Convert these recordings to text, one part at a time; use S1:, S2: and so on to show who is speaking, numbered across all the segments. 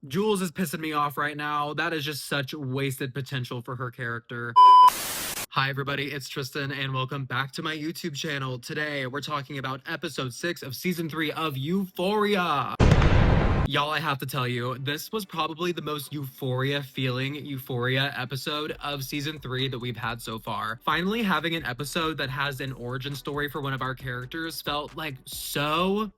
S1: Jules is pissing me off right now. That is just such wasted potential for her character. Hi everybody, it's Tristan and welcome back to my YouTube channel. Today we're talking about episode 6 of season 3 of Euphoria. Y'all, I have to tell you, this was probably the most Euphoria episode of season 3 that we've had so far. Finally having an episode that has an origin story for one of our characters felt like so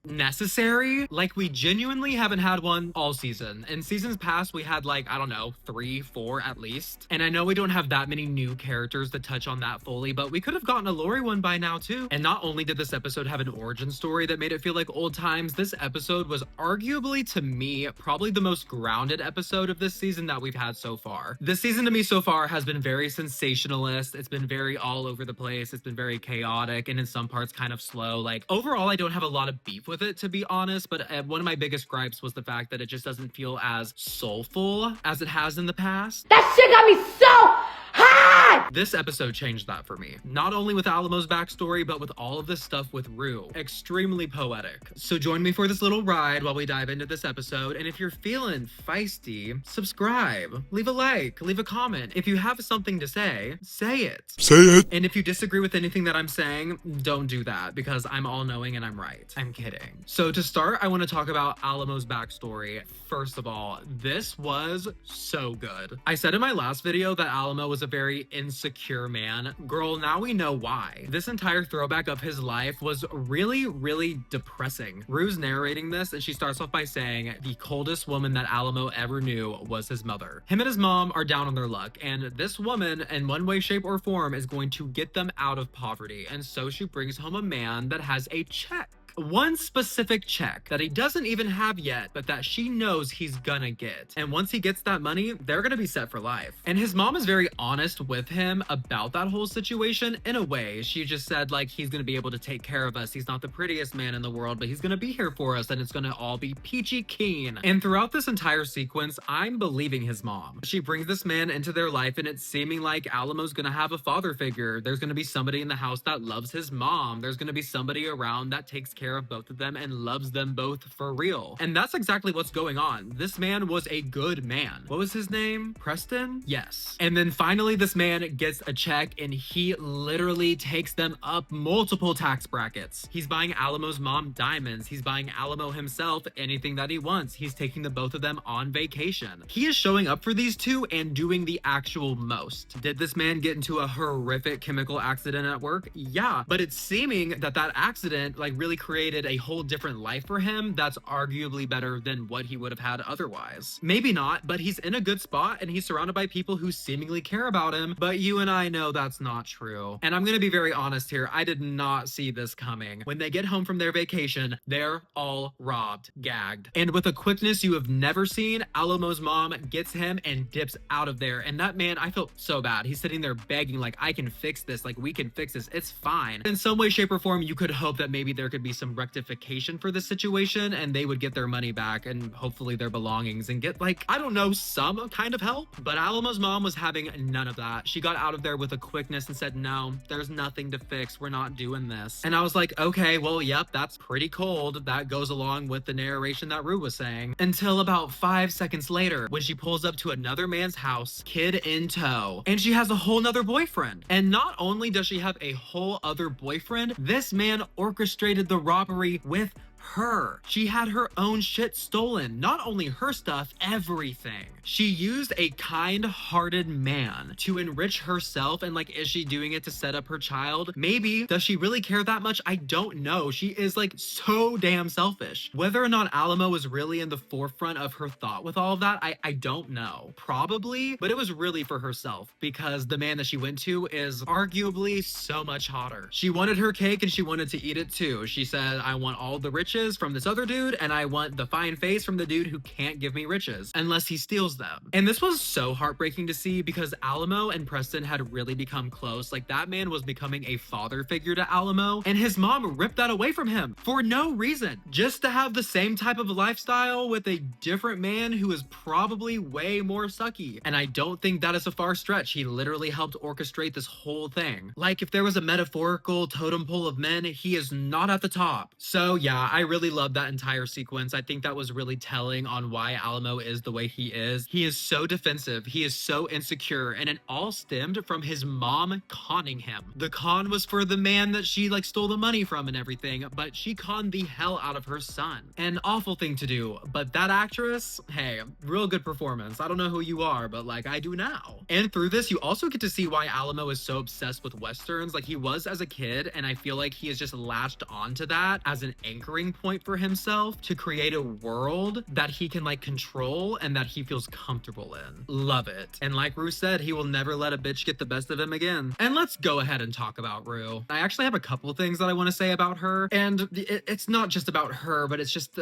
S1: necessary. Like, we genuinely haven't had one all season. In seasons past, we had like, I don't know, 3, 4 at least. And I know we don't have that many new characters to touch on that fully, but we could have gotten a Lori one by now too. And not only did this episode have an origin story that made it feel like old times, this episode was arguably, to me, probably the most grounded episode of this season that we've had so far. This season to me so far has been very sensationalist. It's been very all over the place. It's been very chaotic and in some parts kind of slow. Like, overall, I don't have a lot of beef with it, to be honest, but one of my biggest gripes was the fact that it just doesn't feel as soulful as it has in the past.
S2: That shit got me so hot!
S1: This episode changed that for me. Not only with Alamo's backstory, but with all of this stuff with Rue. Extremely poetic. So join me for this little ride while we dive into this episode, and if you're feeling feisty, subscribe, leave a like, leave a comment. If you have something to say, say it.
S3: Say it.
S1: And if you disagree with anything that I'm saying, don't do that, because I'm all-knowing and I'm right. I'm kidding. So to start, I want to talk about Alamo's backstory. First of all, this was so good. I said in my last video that Alamo was a very insecure man. Girl, now we know why. This entire throwback of his life was really, really depressing. Rue's narrating this, and she starts off by saying the coldest woman that Alamo ever knew was his mother. Him and his mom are down on their luck, and this woman, in one way, shape, or form, is going to get them out of poverty. And so she brings home a man that has a check. One specific check that he doesn't even have yet, but that she knows he's gonna get. And once he gets that money, they're gonna be set for life. And his mom is very honest with him about that whole situation in a way. She just said, like, he's gonna be able to take care of us. He's not the prettiest man in the world, but he's gonna be here for us, and it's gonna all be peachy keen. And throughout this entire sequence, I'm believing his mom. She brings this man into their life, and it's seeming like Alamo's gonna have a father figure. There's gonna be somebody in the house that loves his mom. There's gonna be somebody around that takes care of both of them and loves them both for real. And that's exactly what's going on. This man was a good man. What was his name? Preston? Yes. And then finally this man gets a check and he literally takes them up multiple tax brackets. He's buying Alamo's mom diamonds. He's buying Alamo himself anything that he wants. He's taking the both of them on vacation. He is showing up for these two and doing the actual most. Did this man get into a horrific chemical accident at work? Yeah, but it's seeming that that accident like really created a whole different life for him that's arguably better than what he would have had otherwise. Maybe not, but he's in a good spot and he's surrounded by people who seemingly care about him, but you and I know that's not true. And I'm gonna be very honest here, I did not see this coming. When they get home from their vacation, they're all robbed, gagged. And with a quickness you have never seen, Alamo's mom gets him and dips out of there. And that man, I felt so bad. He's sitting there begging like, I can fix this, like we can fix this, it's fine. In some way, shape, or form, you could hope that maybe there could be some rectification for this situation and they would get their money back and hopefully their belongings and get like, I don't know, some kind of help. But Alamo's mom was having none of that. She got out of there with a quickness and said, no, there's nothing to fix. We're not doing this. And I was like, okay, well, yep, that's pretty cold. That goes along with the narration that Rue was saying. Until about 5 seconds later, when she pulls up to another man's house, kid in tow, and she has a whole nother boyfriend. And not only does she have a whole other boyfriend, this man orchestrated the robbery with her. She had her own shit stolen. Not only her stuff, everything. She used a kind-hearted man to enrich herself, and like, is she doing it to set up her child? Maybe. Does she really care that much? I don't know. She is like so damn selfish. Whether or not Alamo was really in the forefront of her thought with all of that, I don't know. Probably, but it was really for herself because the man that she went to is arguably so much hotter. She wanted her cake and she wanted to eat it too. She said, I want all the riches from this other dude, and I want the fine face from the dude who can't give me riches unless he steals them. And this was so heartbreaking to see because Alamo and Preston had really become close. Like, that man was becoming a father figure to Alamo, and his mom ripped that away from him for no reason, just to have the same type of lifestyle with a different man who is probably way more sucky. And I don't think that is a far stretch. He literally helped orchestrate this whole thing. Like, if there was a metaphorical totem pole of men, he is not at the top. So yeah, I really love that entire sequence. I think that was really telling on why Alamo is the way he is. He is so defensive. He is so insecure, and it all stemmed from his mom conning him. The con was for the man that she like stole the money from and everything, but she conned the hell out of her son. An awful thing to do, but that actress, hey, real good performance. I don't know who you are, but like I do now. And through this, you also get to see why Alamo is so obsessed with Westerns like he was as a kid, and I feel like he has just latched onto that as an anchoring point for himself to create a world that he can like control and that he feels comfortable in. Love it. And like Rue said, he will never let a bitch get the best of him again. And let's go ahead and talk about Rue. I actually have a couple things that I want to say about her, and it's not just about her, but it's just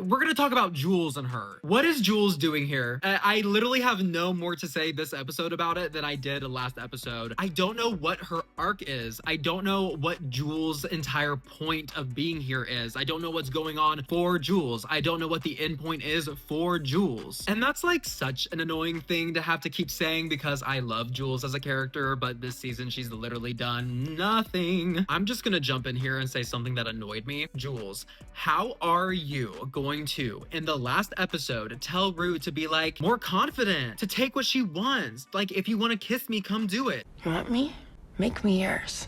S1: we're gonna talk about Jules and her. What is Jules doing here? I literally have no more to say this episode about it than I did last episode. I don't know what her arc is. I don't know what Jules' entire point of being here is. I don't know what's going on for Jules. I don't know what the end point is for Jules. And that's like such an annoying thing to have to keep saying because I love Jules as a character, but this season she's literally done nothing. I'm just gonna jump in here and say something that annoyed me. Jules, how are you going to, in the last episode, tell Rue to be like more confident, to take what she wants? Like, if you want to kiss me, come do it.
S3: You want me? Make me yours.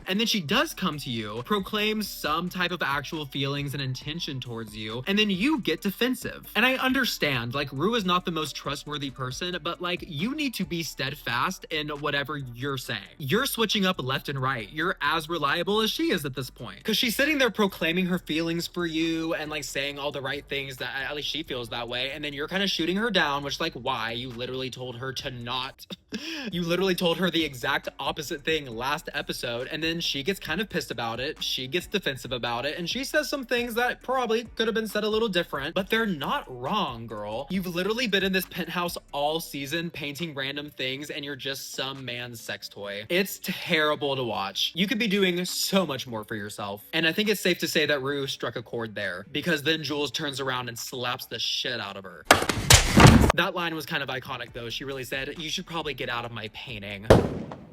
S1: And then she does come to you, proclaims some type of actual feelings and intention towards you, and then you get defensive. And I understand, like, Rue is not the most trustworthy person, but like, you need to be steadfast in whatever you're saying. You're switching up left and right. You're as reliable as she is at this point. Because she's sitting there proclaiming her feelings for you and like saying all the right things that at least she feels that way. And then you're kind of shooting her down, which like, why? You literally told her to not. You literally told her the exact opposite thing last episode, and then she gets kind of pissed about it. She gets defensive about it, and she says some things that probably could have been said a little different, but they're not wrong, girl. You've literally been in this penthouse all season painting random things, and you're just some man's sex toy. It's terrible to watch. You could be doing so much more for yourself. And I think it's safe to say that Rue struck a chord there, because then Jules turns around and slaps the shit out of her. That line was kind of iconic though. She really said, "You should probably get out of my painting."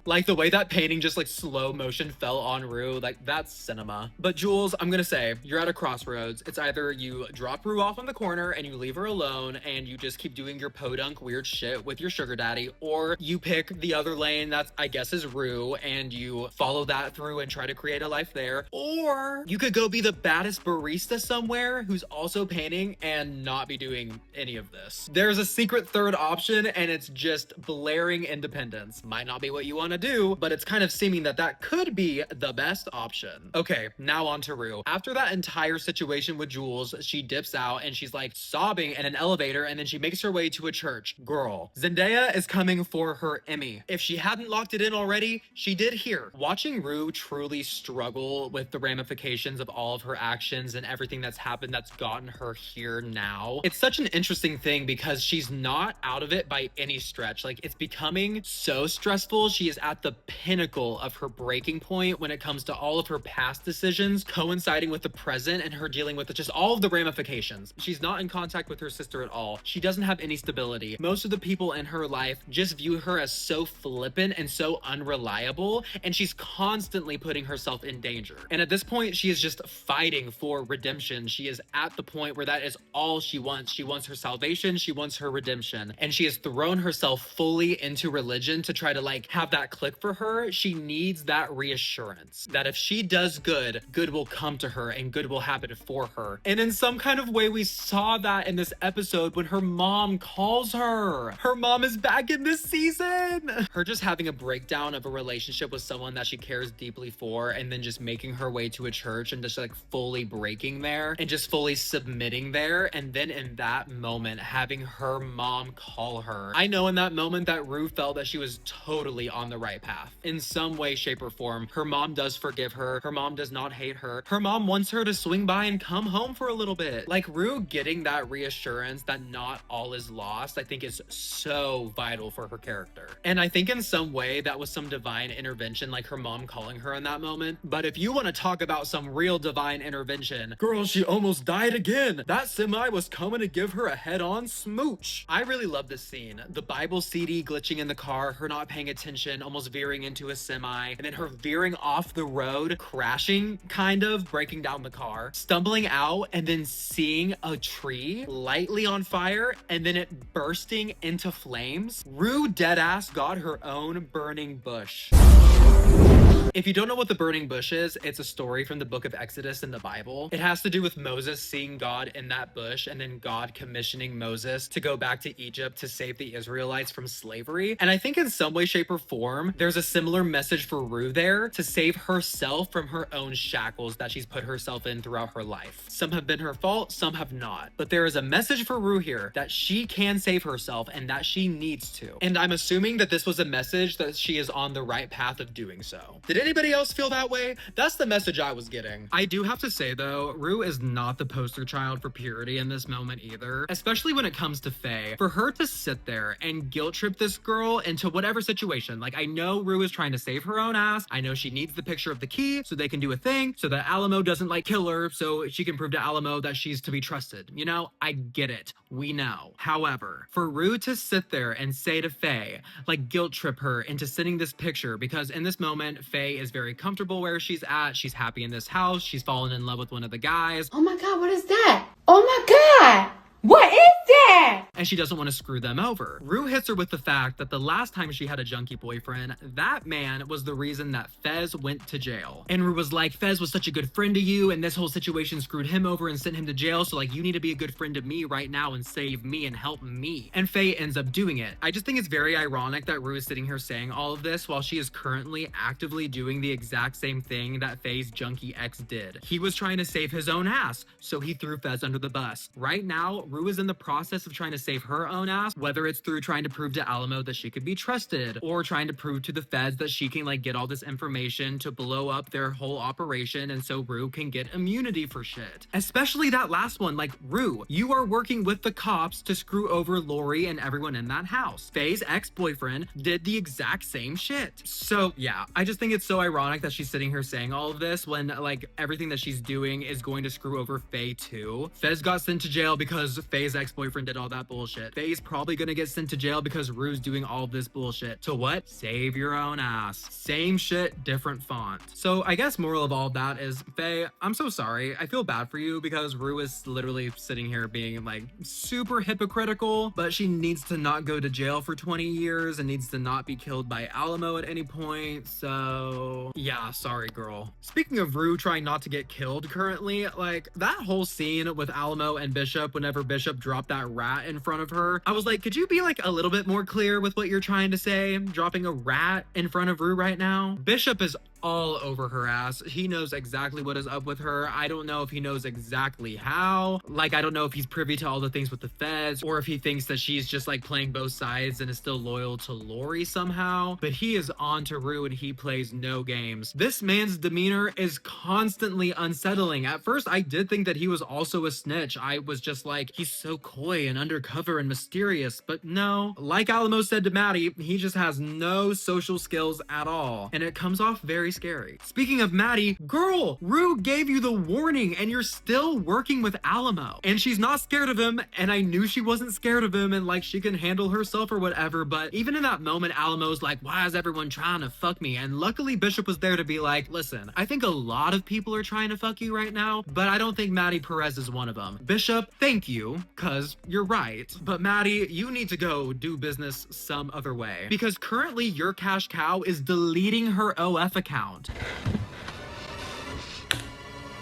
S1: Like the way that painting just like slow motion fell on Rue, like that's cinema. But Jules, I'm gonna say, you're at a crossroads. It's either you drop Rue off in the corner and you leave her alone and you just keep doing your podunk weird shit with your sugar daddy, or you pick the other lane that's, I guess, is Rue, and you follow that through and try to create a life there. Or you could go be the baddest barista somewhere who's also painting and not be doing any of this. There's a secret third option, and it's just blaring independence. Might not be what you want to do, but it's kind of seeming that that could be the best option. Okay, now on to Rue. After that entire situation with Jules, she dips out and she's like sobbing in an elevator, and then she makes her way to a church. Girl, Zendaya is coming for her Emmy. If she hadn't locked it in already, she did here. Watching Rue truly struggle with the ramifications of all of her actions and everything that's happened that's gotten her here now, it's such an interesting thing because she's not out of it by any stretch. Like, it's becoming so stressful. She is at the pinnacle of her breaking point when it comes to all of her past decisions coinciding with the present and her dealing with just all of the ramifications. She's not in contact with her sister at all. She doesn't have any stability. Most of the people in her life just view her as so flippant and so unreliable, and she's constantly putting herself in danger. And at this point, she is just fighting for redemption. She is at the point where that is all she wants. She wants her salvation. She wants her redemption. And she has thrown herself fully into religion to try to like have that click for her. She needs that reassurance that if she does good, good will come to her and good will happen for her. And in some kind of way, we saw that in this episode when her mom calls her. Her mom is back in this season. Her just having a breakdown of a relationship with someone that she cares deeply for, and then just making her way to a church and just like fully breaking there and just fully submitting there. And then in that moment, having her mom call her. I know in that moment that Rue felt that she was totally on the right path. In some way, shape, or form, her mom does forgive her. Her mom does not hate her. Her mom wants her to swing by and come home for a little bit. Like, Rue getting that reassurance that not all is lost, I think is so vital for her character. And I think in some way that was some divine intervention, like her mom calling her in that moment. But if you want to talk about some real divine intervention, girl, she almost died again. That semi was coming to give her a head-on smooch. I really love this scene. The Bible CD glitching in the car, her not paying attention, almost almost veering into a semi, and then her veering off the road, crashing, kind of breaking down the car, stumbling out, and then seeing a tree lightly on fire, and then it bursting into flames. Rue deadass got her own burning bush. If you don't know what the burning bush is, it's a story from the book of Exodus in the Bible. It has to do with Moses seeing God in that bush and then God commissioning Moses to go back to Egypt to save the Israelites from slavery. And I think in some way, shape, or form, there's a similar message for Rue there to save herself from her own shackles that she's put herself in throughout her life. Some have been her fault, some have not. But there is a message for Rue here that she can save herself and that she needs to. And I'm assuming that this was a message that she is on the right path of doing so. Did anybody else feel that way? That's the message I was getting. I do have to say though, Rue is not the poster child for purity in this moment either, especially when it comes to Faye. For her to sit there and guilt trip this girl into whatever situation, like I know Rue is trying to save her own ass. I know she needs the picture of the key so they can do a thing so that Alamo doesn't like kill her so she can prove to Alamo that she's to be trusted. You know, I get it. We know. However, for Rue to sit there and say to Faye, like guilt trip her into sending this picture because in this moment, Faye is very comfortable where she's at. She's happy in this house. She's fallen in love with one of the guys.
S2: Oh my God, what is that? Oh my God! What is that?
S1: And she doesn't want to screw them over. Rue hits her with the fact that the last time she had a junkie boyfriend, that man was the reason that Fez went to jail. And Rue was like, Fez was such a good friend to you, and this whole situation screwed him over and sent him to jail, so like, you need to be a good friend to me right now and save me and help me. And Faye ends up doing it. I just think it's very ironic that Rue is sitting here saying all of this while she is currently actively doing the exact same thing that Faye's junkie ex did. He was trying to save his own ass, so he threw Fez under the bus. Right now, Rue is in the process of trying to save her own ass, whether it's through trying to prove to Alamo that she could be trusted, or trying to prove to the feds that she can like get all this information to blow up their whole operation and so Rue can get immunity for shit. Especially that last one, like Rue, you are working with the cops to screw over Lori and everyone in that house. Faye's ex-boyfriend did the exact same shit. So yeah, I just think it's so ironic that she's sitting here saying all of this when like everything that she's doing is going to screw over Faye too. Fez got sent to jail because Faye's ex-boyfriend did all that bullshit. Faye's probably gonna get sent to jail because Rue's doing all of this bullshit. To what? Save your own ass. Same shit, different font. So I guess moral of all of that is, Faye, I'm so sorry. I feel bad for you because Rue is literally sitting here being like super hypocritical, but she needs to not go to jail for 20 years and needs to not be killed by Alamo at any point. So yeah, sorry girl. Speaking of Rue trying not to get killed currently, like that whole scene with Alamo and Bishop, whenever Bishop dropped that rat in front of her, I was like, could you be like a little bit more clear with what you're trying to say? Dropping a rat in front of Rue right now? Bishop is all over her ass. He knows exactly what is up with her. I don't know if he knows exactly how. Like, I don't know if he's privy to all the things with the feds or if he thinks that she's just like playing both sides and is still loyal to Lori somehow. But he is on to Rue and he plays no games. This man's demeanor is constantly unsettling. At first, I did think that he was also a snitch. I was just like, he's so coy and undercover and mysterious. But no, like Alamo said to Maddie, he just has no social skills at all. And it comes off very scary. Speaking of Maddie, girl, Rue gave you the warning and you're still working with Alamo. And she's not scared of him, and I knew she wasn't scared of him and like she can handle herself or whatever, but even in that moment, Alamo's like, why is everyone trying to fuck me? And luckily Bishop was there to be like, listen, I think a lot of people are trying to fuck you right now, but I don't think Maddie Perez is one of them. Bishop, thank you, cause you're right. But Maddie, you need to go do business some other way, because currently your cash cow is deleting her OF account.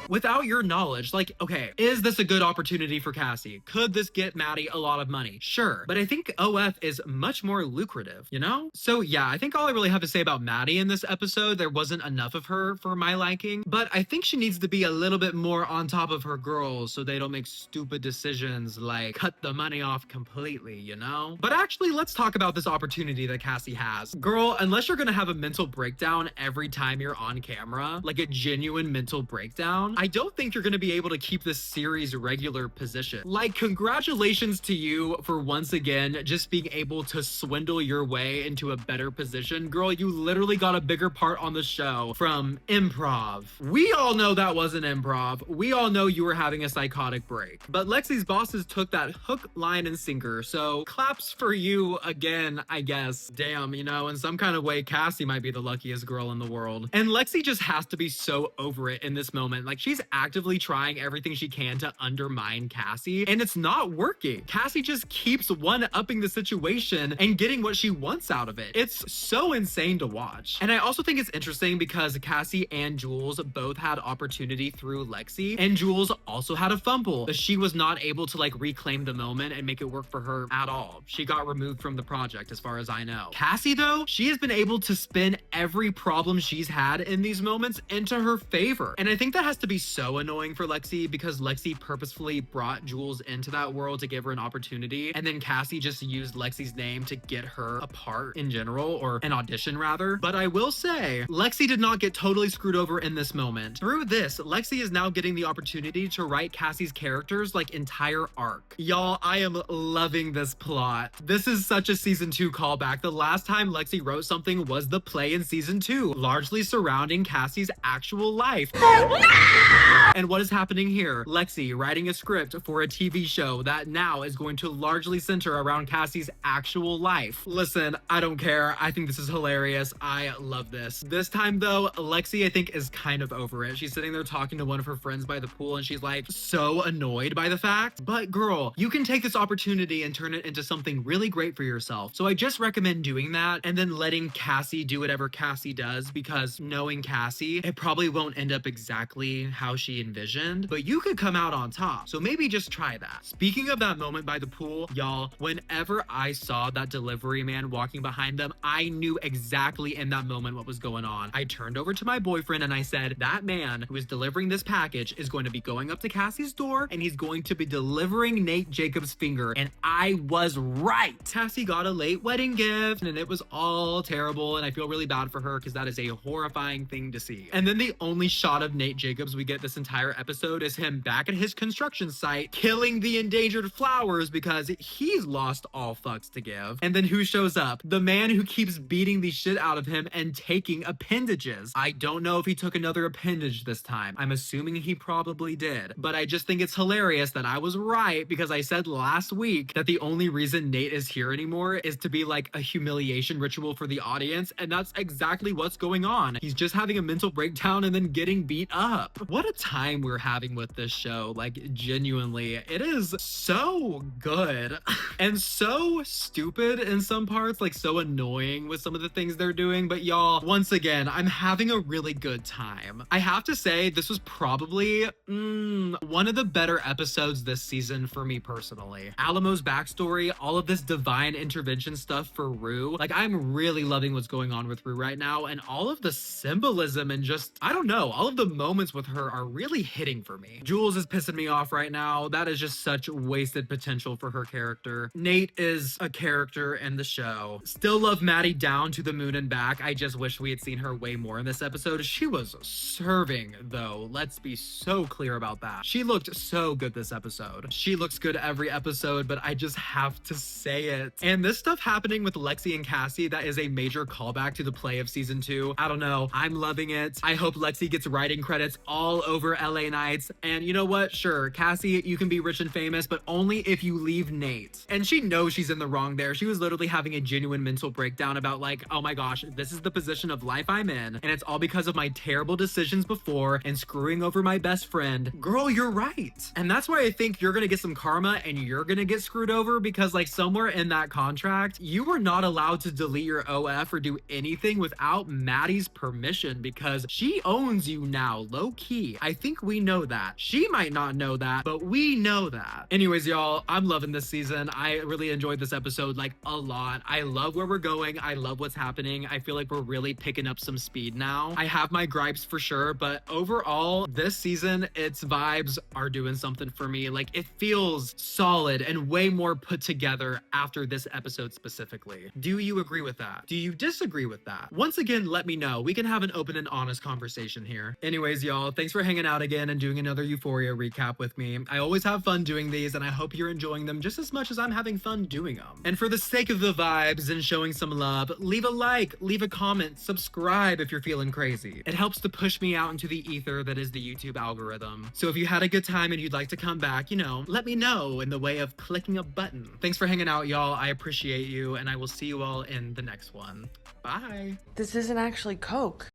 S1: Without your knowledge, like, okay, is this a good opportunity for Cassie? Could this get Maddie a lot of money? Sure, but I think OF is much more lucrative, you know? So yeah, I think all I really have to say about Maddie in this episode, there wasn't enough of her for my liking, but I think she needs to be a little bit more on top of her girls so they don't make stupid decisions like cut the money off completely, you know? But actually, let's talk about this opportunity that Cassie has. Girl, unless you're gonna have a mental breakdown every time you're on camera, like a genuine mental breakdown, I don't think you're gonna be able to keep this series regular position. Like, congratulations to you for once again just being able to swindle your way into a better position. Girl, you literally got a bigger part on the show from improv. We all know that wasn't improv. We all know you were having a psychotic break. But Lexi's bosses took that hook, line, and sinker, so claps for you again, I guess. Damn, you know, in some kind of way, Cassie might be the luckiest girl in the world. And Lexi just has to be so over it in this moment. Like, she's actively trying everything she can to undermine Cassie, and it's not working. Cassie just keeps one-upping the situation and getting what she wants out of it. It's so insane to watch. And I also think it's interesting because Cassie and Jules both had opportunity through Lexi, and Jules also had a fumble. She was not able to like reclaim the moment and make it work for her at all. She got removed from the project as far as I know. Cassie though, she has been able to spin every problem she's had in these moments into her favor. And I think that has to be so annoying for Lexi because Lexi purposefully brought Jules into that world to give her an opportunity, and then Cassie just used Lexi's name to get her a part in general, or an audition rather. But I will say, Lexi did not get totally screwed over in this moment. Through this, Lexi is now getting the opportunity to write Cassie's character's like entire arc. Y'all, I am loving this plot. This is such a season 2 callback. The last time Lexi wrote something was the play in season 2, largely surrounding Cassie's actual life. And what is happening here? Lexi writing a script for a TV show that now is going to largely center around Cassie's actual life. Listen, I don't care. I think this is hilarious. I love this. This time though, Lexi I think is kind of over it. She's sitting there talking to one of her friends by the pool and she's like so annoyed by the fact. But girl, you can take this opportunity and turn it into something really great for yourself. So I just recommend doing that and then letting Cassie do whatever Cassie does, because knowing Cassie, it probably won't end up exactly how she envisioned, but you could come out on top. So maybe just try that. Speaking of that moment by the pool, y'all, whenever I saw that delivery man walking behind them, I knew exactly in that moment what was going on. I turned over to my boyfriend and I said, that man who is delivering this package is going to be going up to Cassie's door and he's going to be delivering Nate Jacobs' finger. And I was right. Cassie got a late wedding gift and it was all terrible, and I feel really bad for her because that is a horrifying thing to see. And then the only shot of Nate Jacobs we get this entire episode is him back at his construction site killing the endangered flowers because he's lost all fucks to give. And then who shows up? The man who keeps beating the shit out of him and taking appendages. I don't know if he took another appendage this time. I'm assuming he probably did. But I just think it's hilarious that I was right, because I said last week that the only reason Nate is here anymore is to be like a humiliation ritual for the audience, and that's exactly what's going on. He's just having a mental breakdown and then getting beat up. What a time we're having with this show. Like, genuinely, it is so good and so stupid in some parts, like so annoying with some of the things they're doing. But y'all, once again, I'm having a really good time. I have to say, this was probably one of the better episodes this season for me personally. Alamo's backstory, all of this divine intervention stuff for Rue, like I'm really loving what's going on with Rue right now, and all of the symbolism and just, I don't know, all of the moments with her are really hitting for me. Jules is pissing me off right now. That is just such wasted potential for her character. Nate is a character in the show. Still love Maddie down to the moon and back. I just wish we had seen her way more in this episode. She was serving though. Let's be so clear about that. She looked so good this episode. She looks good every episode, but I just have to say it. And this stuff happening with Lexi and Cassie, that is a major callback to the play of season 2. I don't know. I'm loving it. I hope Lexi gets writing credits all over LA Nights. And you know what? Sure, Cassie, you can be rich and famous, but only if you leave Nate. And she knows she's in the wrong there. She was literally having a genuine mental breakdown about like, oh my gosh, this is the position of life I'm in, and it's all because of my terrible decisions before and screwing over my best friend. Girl, you're right. And that's why I think you're gonna get some karma and you're gonna get screwed over, because like somewhere in that contract, you were not allowed to delete your OF or do anything without Maddie's permission, because she owns you now, low key. I think we know that. She might not know that, but we know that. Anyways, y'all, I'm loving this season. I really enjoyed this episode like a lot. I love where we're going. I love what's happening. I feel like we're really picking up some speed now. I have my gripes for sure, but overall, this season, its vibes are doing something for me. Like, it feels solid and way more put together after this episode specifically. Do you agree with that? Do you disagree with that? Once again, let me know. We can have an open and honest conversation here. Anyways, y'all, thanks Thanks for hanging out again and doing another Euphoria recap with me. I always have fun doing these, and I hope you're enjoying them just as much as I'm having fun doing them. And for the sake of the vibes and showing some love, leave a like, leave a comment, subscribe if you're feeling crazy. It helps to push me out into the ether that is the YouTube algorithm. So if you had a good time and you'd like to come back, you know, let me know in the way of clicking a button. Thanks for hanging out, y'all. I appreciate you, and I will see you all in the next one. Bye.
S3: This isn't actually Coke.